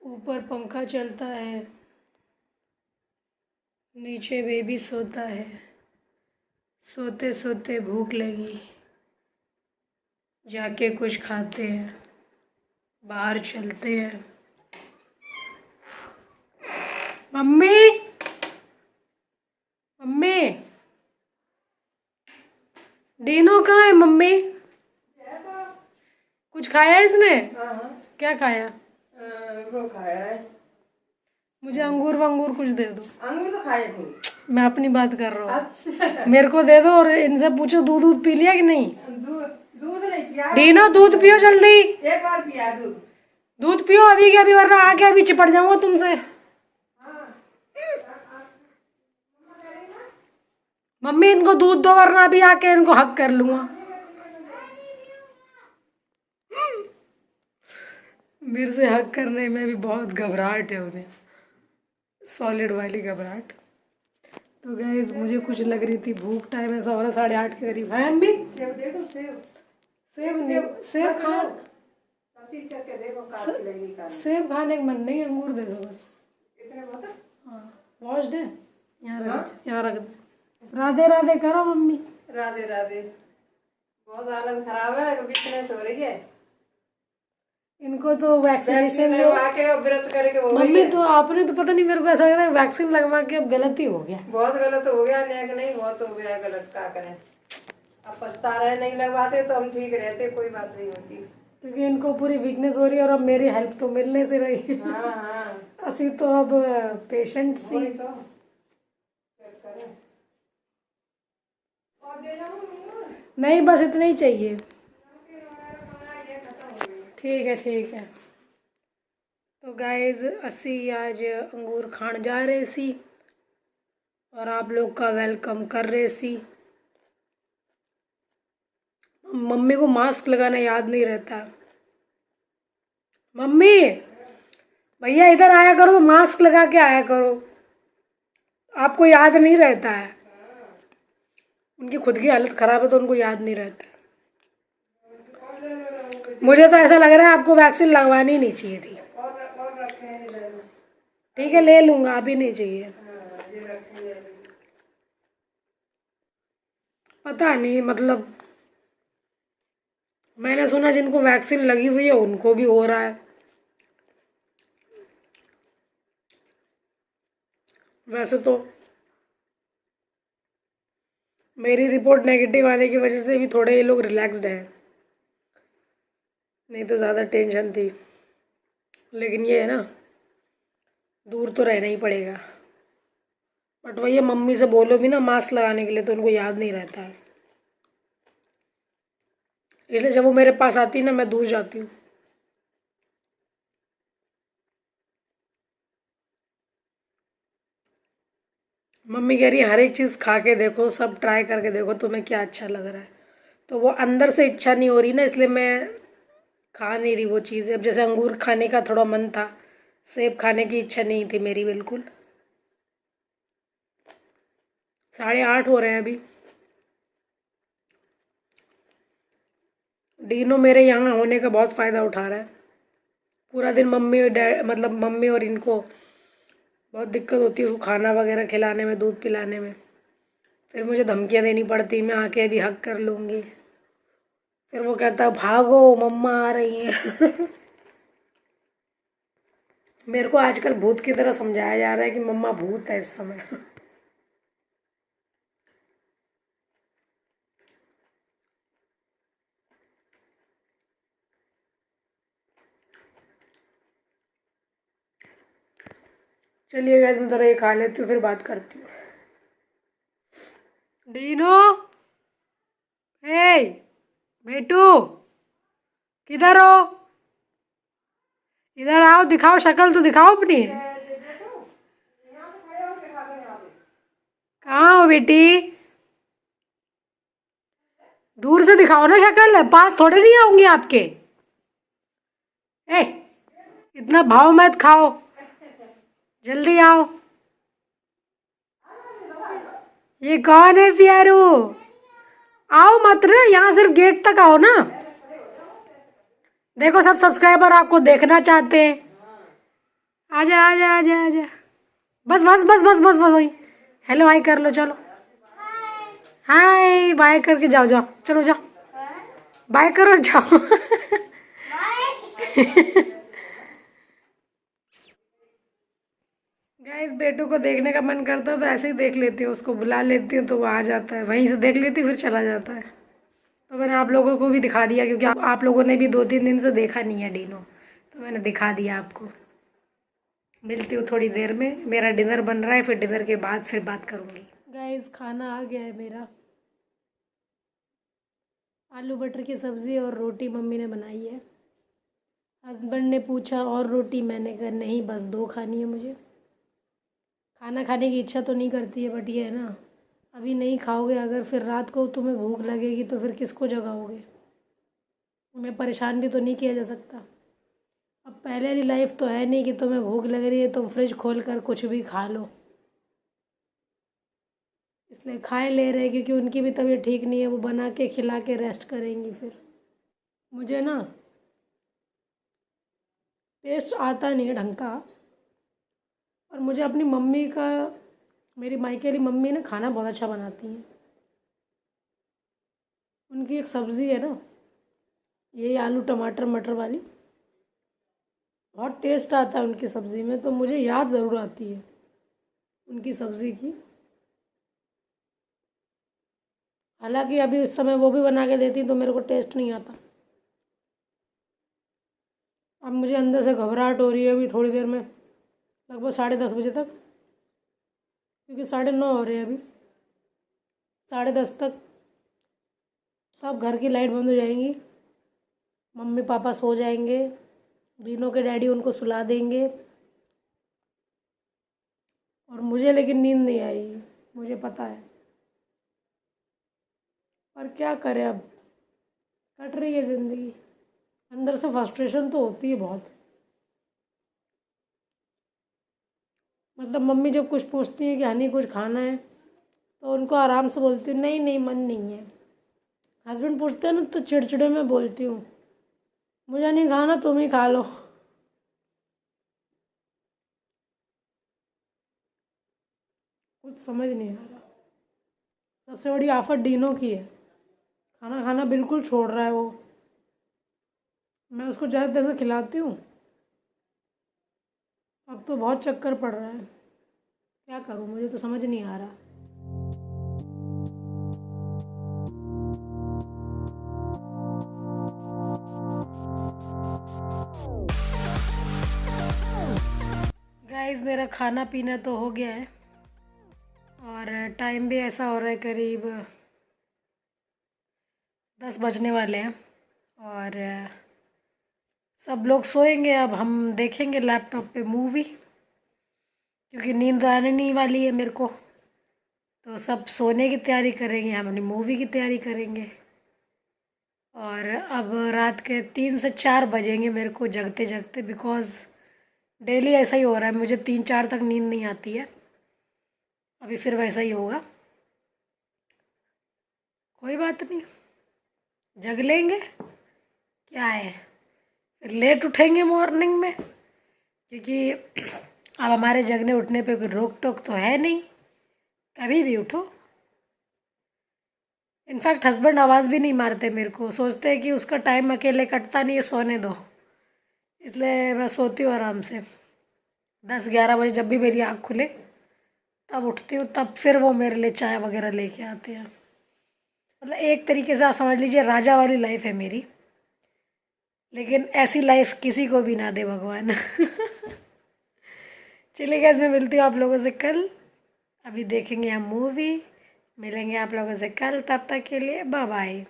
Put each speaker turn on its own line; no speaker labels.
ऊपर पंखा चलता है, नीचे बेबी सोता है। सोते सोते भूख लगी, जाके कुछ खाते हैं, बाहर चलते हैं। मम्मी, मम्मी, डीनो कहाँ है मम्मी? कुछ खाया इसने?
हाँ,
क्या खाया?
वो खाया है।
मुझे अंगूर वंगूर कुछ दे दो।
अंगूर तो खाए थे।
मैं अपनी बात कर रहा हूँ।
अच्छा,
मेरे को दे दो और इनसे पूछो दूध दूध पी लिया कि नहीं।
दूध नहीं पिया।
डीनो दूध पियो जल्दी।
एक बार पिया दूध।
दूध पियो अभी के अभी, वरना आके अभी चिपट जाऊंगा तुमसे। मम्मी इनको दूध दो, वरना अभी आके इनको हक कर लूंगा। मेरे से हक करने में भी बहुत घबराहट है उन्हें, सॉलिड वाली घबराहट। तो गाइस मुझे कुछ लग रही थी भूख, टाइम ऐसा हो रहा 8:30 के करीब है। भी
सेब दे दो, सेब।
सेब नहीं, सेब खा,
सब्जी चल के देखो काट लगेगी का।
सेब खाने का मन नहीं, अंगूर दे दो बस।
इतने बहुत है?
हाँ वॉश दे, यहाँ रख दे। राधे राधे करो मम्मी।
राधे राधे। बहुत हालत खराब है, वीकनेस हो रही है।
इनको तो वैक्सीनेशन जो
आके व्रत करके हो
मम्मी, तो आपने तो पता नहीं, मेरे को ऐसा लग रहा है वैक्सीन लगवा के अब गलत ही हो गया।
बहुत गलत हो गया, नहीं बहुत हो गया गलत, क्या करें। अब पछता रहे, नहीं लगवाते तो हम ठीक रहते, कोई बात नहीं होती।
क्योंकि इनको पूरी वीकनेस हो रही है और अब मेरी हेल्प तो मिलने से रही।
हाँ हाँ,
असी तो अब पेशेंट सी।
वही तो क्या करें। और दे जाऊं?
नहीं बस इतना ही चाहिए।
ये खत्म हो गई।
ठीक है। तो गाइज असी आज अंगूर खान जा रहे सी और आप लोग का वेलकम कर रहे सी। मम्मी को मास्क लगाना याद नहीं रहता। मम्मी, भैया इधर आया करो तो मास्क लगा के आया करो, आपको याद नहीं रहता है। उनकी खुद की हालत खराब है तो उनको याद नहीं रहता। मुझे तो ऐसा लग रहा है आपको वैक्सीन लगवानी नहीं चाहिए थी।
और रखे हैं इधर।
ठीक है ले लूंगा, अभी नहीं चाहिए।
हाँ, ये रखे हैं।
पता नहीं, मतलब मैंने सुना जिनको वैक्सीन लगी हुई है उनको भी हो रहा है। वैसे तो मेरी रिपोर्ट नेगेटिव आने की वजह से भी थोड़े ये लोग रिलैक्स्ड हैं, नहीं तो ज़्यादा टेंशन थी। लेकिन ये है ना, दूर तो रहना ही पड़ेगा। बट वही मम्मी से बोलो भी ना मास्क लगाने के लिए तो उनको याद नहीं रहता है, इसलिए जब वो मेरे पास आती है ना मैं दूर जाती हूँ। मम्मी कह रही है हर एक चीज़ खा के देखो, सब ट्राई करके देखो तुम्हें क्या अच्छा लग रहा है। तो वो अंदर से इच्छा नहीं हो रही ना, इसलिए मैं खा नहीं रही वो चीज़ें। अब जैसे अंगूर खाने का थोड़ा मन था, सेब खाने की इच्छा नहीं थी मेरी बिल्कुल। 8:30 हो रहे हैं अभी। डीनो मेरे यहाँ होने का बहुत फ़ायदा उठा रहा है। पूरा दिन मम्मी और मतलब मम्मी और इनको बहुत दिक्कत होती है उसको खाना वगैरह खिलाने में, दूध पिलाने में। फिर मुझे धमकियाँ देनी पड़ती, मैं आके अभी हक कर लूँगी। फिर वो कहता भागो मम्मा आ रही हैं। मेरे को आजकल भूत की तरह समझाया जा रहा है कि मम्मा भूत है इस समय। चलिए गाइस मैं थोड़ा ये खा लेती हूँ फिर बात करती हूँ। डीनो, हे बेटू, किधर हो? इधर आओ, दिखाओ शक्ल तो दिखाओ अपनी। कहाँ हो बेटी? दूर से दिखाओ ना शक्ल, पास थोड़े नहीं आऊंगी आपके। ए, इतना भाव मत खाओ, जल्दी आओ। ये कौन है प्यारू? आओ मत ना, यहाँ सिर्फ गेट तक आओ ना। देखो सब सब्सक्राइबर आपको देखना चाहते हैं। आजा आजा आजा आजा। बस बस बस बस बस बस वही। हेलो हाय कर लो चलो। हाय बाय करके जाओ जाओ चलो जाओ। बाय करो जाओ। गाइस बेटू को देखने का मन करता है तो ऐसे ही देख लेती हूँ, उसको बुला लेती हूँ तो वो आ जाता है, वहीं से देख लेती हूँ फिर चला जाता है। तो मैंने आप लोगों को भी दिखा दिया क्योंकि आप लोगों ने भी 2-3 दिन से देखा नहीं है डीनो, तो मैंने दिखा दिया आपको। मिलती हूँ थोड़ी देर में, मेरा डिनर बन रहा है, फिर डिनर के बाद फिर बात करूँगी। गाइस खाना आ गया है मेरा, आलू बटर की सब्ज़ी और रोटी मम्मी ने बनाई है। हस्बैंड ने पूछा और रोटी, मैंने कहा नहीं बस 2 खानी है मुझे। खाना खाने की इच्छा तो नहीं करती है बट ये है ना, अभी नहीं खाओगे अगर फिर रात को तुम्हें भूख लगेगी तो फिर किसको जगाओगे। उन्हें परेशान भी तो नहीं किया जा सकता। अब पहले वाली लाइफ तो है नहीं कि तुम्हें भूख लग रही है तुम फ्रिज खोल कर कुछ भी खा लो, इसलिए खाए ले रहे हैं क्योंकि उनकी भी तबीयत ठीक नहीं है, वो बना के खिला के रेस्ट करेंगी। फिर मुझे ना टेस्ट आता नहीं है ढंग का, और मुझे अपनी मम्मी का, मेरी मायके वाली मम्मी ना खाना बहुत अच्छा बनाती हैं। उनकी एक सब्ज़ी है ना, यही आलू टमाटर मटर वाली, बहुत टेस्ट आता है उनकी सब्ज़ी में, तो मुझे याद ज़रूर आती है उनकी सब्ज़ी की। हालांकि अभी इस समय वो भी बना के देती तो मेरे को टेस्ट नहीं आता। अब मुझे अंदर से घबराहट हो रही है अभी थोड़ी देर में, लगभग 10:30 बजे तक, क्योंकि 9:30 हो रहे हैं अभी। 10:30 तक सब घर की लाइट बंद हो जाएंगी, मम्मी पापा सो जाएंगे, दीनों के डैडी उनको सुला देंगे, और मुझे लेकिन नींद नहीं आएगी, मुझे पता है। पर क्या करें, अब कट रही है ज़िंदगी। अंदर से फ्रस्ट्रेशन तो होती है बहुत। मतलब मम्मी जब कुछ पूछती है कि हनी कुछ खाना है तो उनको आराम से बोलती हूँ नहीं नहीं मन नहीं है। हस्बैंड पूछते हैं ना तो चिड़चिड़े में बोलती हूँ मुझे नहीं खाना तुम ही खा लो। कुछ समझ नहीं आ रहा। सबसे बड़ी आफत डीनो की है, खाना खाना बिल्कुल छोड़ रहा है वो। मैं उसको ज़्यादा देर से खिलाती हूँ, अब तो बहुत चक्कर पड़ रहा है। क्या करूँ मुझे तो समझ नहीं आ रहा। गाइस मेरा खाना पीना तो हो गया है, और टाइम भी ऐसा हो रहा है करीब 10 बजने वाले हैं, और सब लोग सोएंगे। अब हम देखेंगे लैपटॉप पे मूवी, क्योंकि नींद तो आने नहीं वाली है मेरे को, तो सब सोने की तैयारी करेंगे, हम अपनी मूवी की तैयारी करेंगे। और अब रात के 3 से 4 बजेंगे मेरे को जगते जगते, बिकॉज़ डेली ऐसा ही हो रहा है, मुझे 3-4 तक नींद नहीं आती है। अभी फिर वैसा ही होगा, कोई बात नहीं, जग लेंगे, क्या है। फिर लेट उठेंगे मॉर्निंग में, क्योंकि अब हमारे जगने उठने पे कोई रोक टोक तो है नहीं, कभी भी उठो। इनफैक्ट हस्बैंड आवाज़ भी नहीं मारते मेरे को, सोचते हैं कि उसका टाइम अकेले कटता नहीं है, सोने दो, इसलिए मैं सोती हूँ आराम से। 10-11 बजे जब भी मेरी आँख खुले तब उठती हूँ, तब फिर वो मेरे लिए चाय वगैरह लेके आते हैं। मतलब एक तरीके से आप समझ लीजिए राजा वाली लाइफ है मेरी, लेकिन ऐसी लाइफ किसी को भी ना दे भगवान। चलिए गाइस मैं मिलती हूँ आप लोगों से कल, अभी देखेंगे हम मूवी, मिलेंगे आप लोगों से कल, तब तक के लिए बाय बाय।